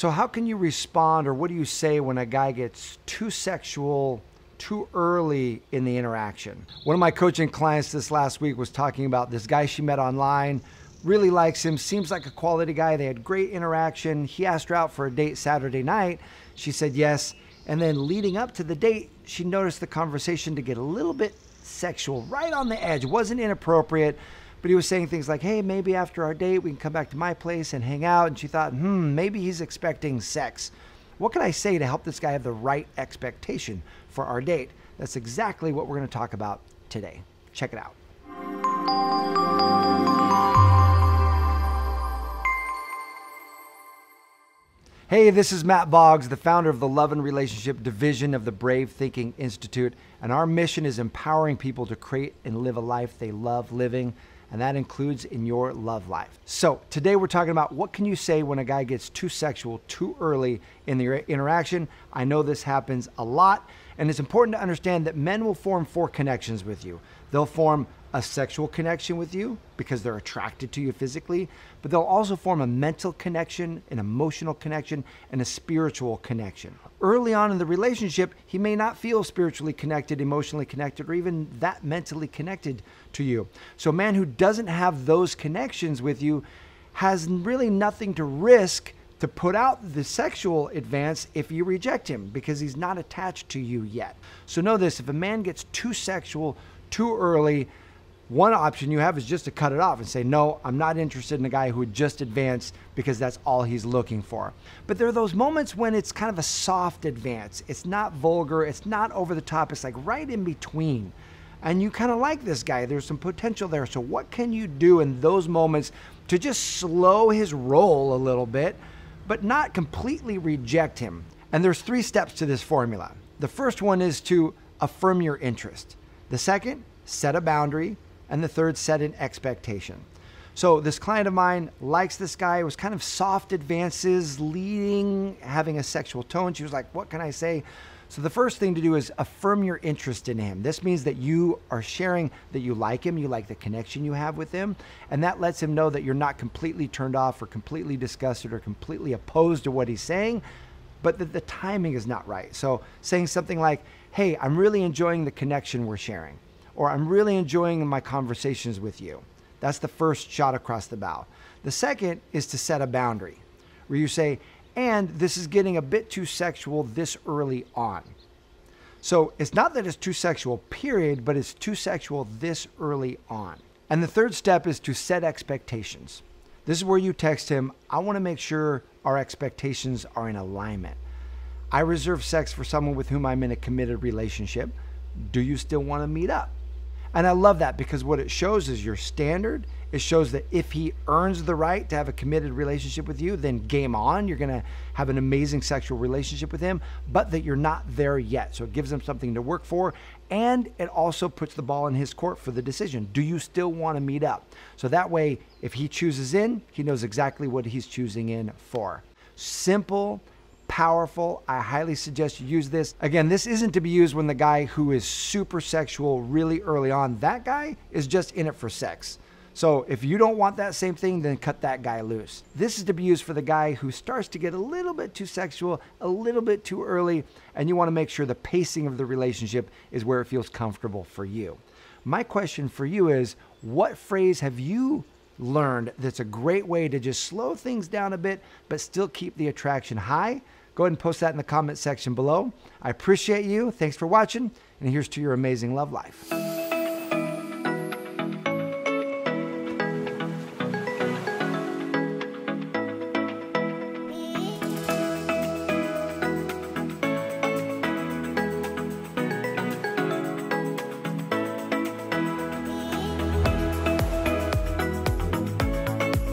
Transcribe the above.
So how can you respond, or what do you say when a guy gets too sexual too early in the interaction? One of my coaching clients this last week was talking about this guy she met online, really likes him, seems like a quality guy. They had great interaction. He asked her out for a date Saturday night. She said yes. And then leading up to the date, she noticed the conversation to get a little bit sexual, right on the edge. It wasn't inappropriate, but he was saying things like, hey, maybe after our date, we can come back to my place and hang out. And she thought, maybe he's expecting sex. What can I say to help this guy have the right expectation for our date? That's exactly what we're going to talk about today. Check it out. Hey, this is Matt Boggs, the founder of the Love and Relationship Division of the Brave Thinking Institute. And our mission is empowering people to create and live a life they love living. And that includes in your love life. So today we're talking about what can you say when a guy gets too sexual too early in the interaction. I know this happens a lot, and it's important to understand that men will form 4 connections with you. They'll form a sexual connection with you because they're attracted to you physically, but they'll also form a mental connection, an emotional connection, and a spiritual connection. Early on in the relationship, he may not feel spiritually connected, emotionally connected, or even that mentally connected to you. So a man who doesn't have those connections with you has really nothing to risk to put out the sexual advance if you reject him, because he's not attached to you yet. So know this, if a man gets too sexual too early, one option you have is just to cut it off and say, no, I'm not interested in a guy who would just advance because that's all he's looking for. But there are those moments when it's kind of a soft advance. It's not vulgar. It's not over the top. It's like right in between. And you kind of like this guy. There's some potential there. So what can you do in those moments to just slow his roll a little bit, but not completely reject him? And there's 3 steps to this formula. The first one is to affirm your interest. The second, set a boundary. And the third, set an expectation. So this client of mine likes this guy. It was kind of soft advances, leading, having a sexual tone. She was like, what can I say? So the first thing to do is affirm your interest in him. This means that you are sharing that you like him, you like the connection you have with him, and that lets him know that you're not completely turned off or completely disgusted or completely opposed to what he's saying, but that the timing is not right. So saying something like, hey, I'm really enjoying the connection we're sharing, or I'm really enjoying my conversations with you. That's the first shot across the bow. The second is to set a boundary where you say, and this is getting a bit too sexual this early on. So it's not that it's too sexual, period, but it's too sexual this early on. And the third step is to set expectations. This is where you text him, I want to make sure our expectations are in alignment. I reserve sex for someone with whom I'm in a committed relationship. Do you still want to meet up? And I love that, because what it shows is your standard. It shows that if he earns the right to have a committed relationship with you, then game on. You're going to have an amazing sexual relationship with him, but that you're not there yet. So it gives him something to work for. And it also puts the ball in his court for the decision. Do you still want to meet up? So that way, if he chooses in, he knows exactly what he's choosing in for. Simple, powerful. I highly suggest you use this. Again, this isn't to be used when the guy who is super sexual really early on, that guy is just in it for sex. So if you don't want that same thing, then cut that guy loose. This is to be used for the guy who starts to get a little bit too sexual, a little bit too early, and you want to make sure the pacing of the relationship is where it feels comfortable for you. My question for you is, what phrase have you learned that's a great way to just slow things down a bit, but still keep the attraction high? Go ahead and post that in the comment section below. I appreciate you. Thanks for watching, and here's to your amazing love life.